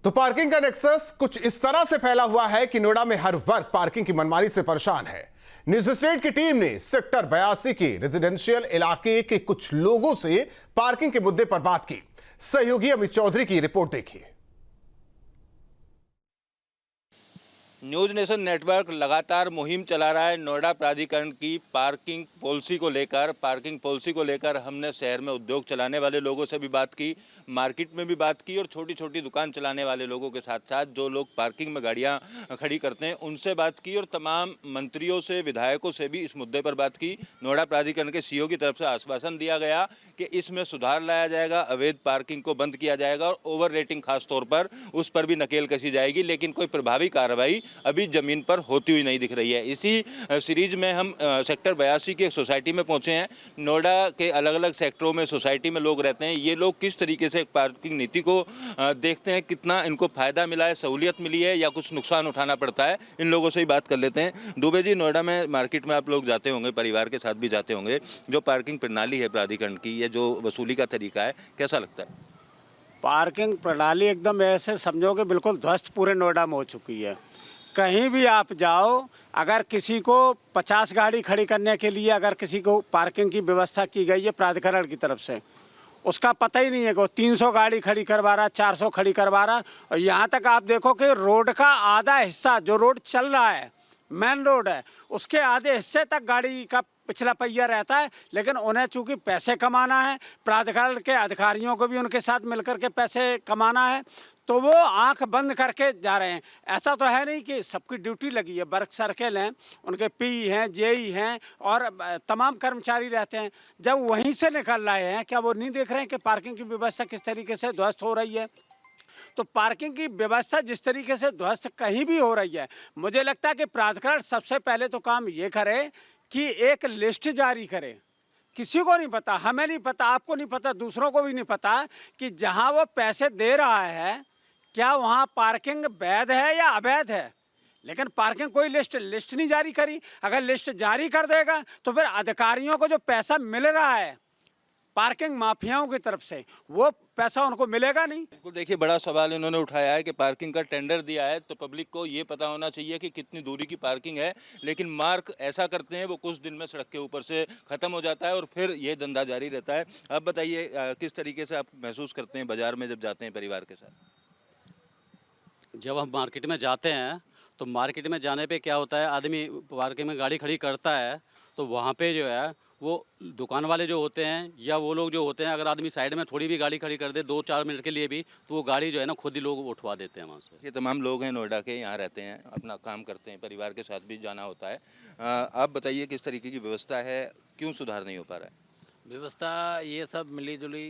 तो पार्किंग का नेक्सस कुछ इस तरह से फैला हुआ है कि नोएडा में हर वर्ग पार्किंग की मनमानी से परेशान है। न्यूज स्टेट की टीम ने सेक्टर 82 के रेजिडेंशियल इलाके के कुछ लोगों से पार्किंग के मुद्दे पर बात की। सहयोगी अमित चौधरी की रिपोर्ट देखिए। न्यूज नेशन नेटवर्क लगातार मुहिम चला रहा है नोएडा प्राधिकरण की पार्किंग पॉलिसी को लेकर हमने शहर में उद्योग चलाने वाले लोगों से भी बात की, मार्केट में भी बात की और छोटी छोटी दुकान चलाने वाले लोगों के साथ साथ जो लोग पार्किंग में गाड़ियां खड़ी करते हैं उनसे बात की और तमाम मंत्रियों से, विधायकों से भी इस मुद्दे पर बात की। नोएडा प्राधिकरण के सीईओ की तरफ से आश्वासन दिया गया कि इसमें सुधार लाया जाएगा, अवैध पार्किंग को बंद किया जाएगा और ओवर रेटिंग खास तौर पर उस पर भी नकेल कसी जाएगी, लेकिन कोई प्रभावी कार्रवाई अभी जमीन पर होती हुई नहीं दिख रही है। इसी सीरीज में हम सेक्टर 82 की एक सोसाइटी में पहुंचे हैं। नोएडा के अलग अलग सेक्टरों में सोसाइटी में लोग रहते हैं। ये लोग किस तरीके से पार्किंग नीति को देखते हैं, कितना इनको फायदा मिला है, सहूलियत मिली है या कुछ नुकसान उठाना पड़ता है, इन लोगों से ही बात कर लेते हैं। दुबे जी, नोएडा में मार्केट में आप लोग जाते होंगे, परिवार के साथ भी जाते होंगे, जो पार्किंग प्रणाली है प्राधिकरण की, ये जो वसूली का तरीका है, कैसा लगता है? पार्किंग प्रणाली एकदम ऐसे समझो कि बिल्कुल ध्वस्त पूरे नोएडा में हो चुकी है। कहीं भी आप जाओ, अगर किसी को 50 गाड़ी खड़ी करने के लिए अगर किसी को पार्किंग की व्यवस्था की गई है प्राधिकरण की तरफ से, उसका पता ही नहीं है कि वो 300 गाड़ी खड़ी करवा रहा, 400 खड़ी करवा रहा। और यहाँ तक आप देखो कि रोड का आधा हिस्सा, जो रोड चल रहा है, मेन रोड है, उसके आधे हिस्से तक गाड़ी का पिछला पहिया रहता है। लेकिन उन्हें चूंकि पैसे कमाना है, प्राधिकरण के अधिकारियों को भी उनके साथ मिलकर के पैसे कमाना है, तो वो आंख बंद करके जा रहे हैं। ऐसा तो है नहीं कि सबकी ड्यूटी लगी है, वर्क सर्कल हैं, उनके पी हैं, जेई हैं और तमाम कर्मचारी रहते हैं। जब वहीं से निकल रहे हैं, क्या वो नहीं देख रहे हैं कि पार्किंग की व्यवस्था किस तरीके से ध्वस्त हो रही है? तो पार्किंग की व्यवस्था जिस तरीके से ध्वस्त कहीं भी हो रही है, मुझे लगता है कि प्राधिकरण सबसे पहले तो काम ये करे कि एक लिस्ट जारी करे। किसी को नहीं पता, हमें नहीं पता, आपको नहीं पता, दूसरों को भी नहीं पता कि जहां वो पैसे दे रहा है क्या वहां पार्किंग वैध है या अवैध है। लेकिन पार्किंग कोई लिस्ट नहीं जारी करी। अगर लिस्ट जारी कर देगा तो फिर अधिकारियों को जो पैसा मिल रहा है पार्किंग माफियाओं की तरफ से, वो पैसा उनको मिलेगा नहीं। बिल्कुल, देखिए, बड़ा सवाल इन्होंने उठाया है कि पार्किंग का टेंडर दिया है तो पब्लिक को ये पता होना चाहिए कि कितनी दूरी की पार्किंग है, लेकिन मार्क ऐसा करते हैं वो कुछ दिन में सड़क के ऊपर से ख़त्म हो जाता है और फिर ये धंधा जारी रहता है। अब बताइए, किस तरीके से आप महसूस करते हैं बाज़ार में जब जाते हैं परिवार के साथ? जब हम मार्केट में जाते हैं तो मार्केट में जाने पे क्या होता है, आदमी पार्किंग में गाड़ी खड़ी करता है तो वहाँ पे जो है वो दुकान वाले जो होते हैं या वो लोग जो होते हैं, अगर आदमी साइड में थोड़ी भी गाड़ी खड़ी कर दे 2-4 मिनट के लिए भी, तो वो गाड़ी जो है ना खुद ही लोग उठवा देते हैं वहाँ से। ये तमाम लोग हैं नोएडा के, यहाँ रहते हैं, अपना काम करते हैं, परिवार के साथ भी जाना होता है। आप बताइए किस तरीके की व्यवस्था है, क्यों सुधार नहीं हो पा रहा है? व्यवस्था ये सब मिली जुली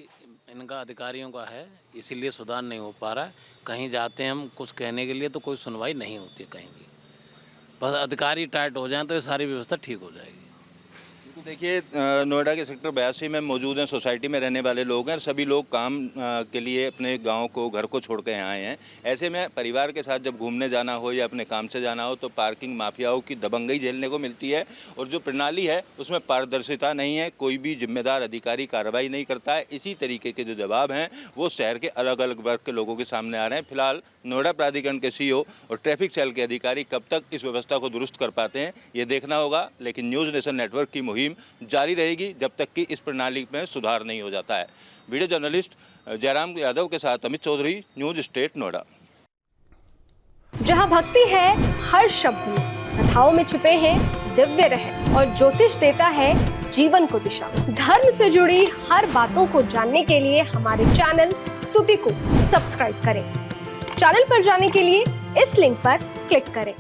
इनका अधिकारियों का है, इसीलिए सुधार नहीं हो पा रहा है। कहीं जाते हैं हम कुछ कहने के लिए तो कोई सुनवाई नहीं होती है कहीं भी। बस अधिकारी टाइट हो जाएं तो ये सारी व्यवस्था ठीक हो जाएगी। देखिए, नोएडा के सेक्टर 82 में मौजूद हैं, सोसाइटी में रहने वाले लोग हैं, सभी लोग काम के लिए अपने गांव को, घर को छोड़ के यहाँ आए हैं। ऐसे में परिवार के साथ जब घूमने जाना हो या अपने काम से जाना हो तो पार्किंग माफियाओं की दबंगई झेलने को मिलती है और जो प्रणाली है उसमें पारदर्शिता नहीं है, कोई भी जिम्मेदार अधिकारी कार्रवाई नहीं करता है। इसी तरीके के जो जवाब हैं वो शहर के अलग अलग वर्ग के लोगों के सामने आ रहे हैं। फिलहाल नोएडा प्राधिकरण के सीईओ और ट्रैफिक सेल के अधिकारी कब तक इस व्यवस्था को दुरुस्त कर पाते हैं ये देखना होगा, लेकिन न्यूज़ नेशन नेटवर्क की मुहिम जारी रहेगी जब तक कि इस प्रणाली में सुधार नहीं हो जाता है। वीडियो जर्नलिस्ट जयराम यादव के साथ अमित चौधरी, न्यूज स्टेट नोएडा। जहां भक्ति है हर शब्द में, कथाओं में छुपे हैं दिव्य रहस्य और ज्योतिष देता है जीवन को दिशा। धर्म से जुड़ी हर बातों को जानने के लिए हमारे चैनल स्तुति को सब्सक्राइब करें। चैनल पर जाने के लिए इस लिंक पर क्लिक करें।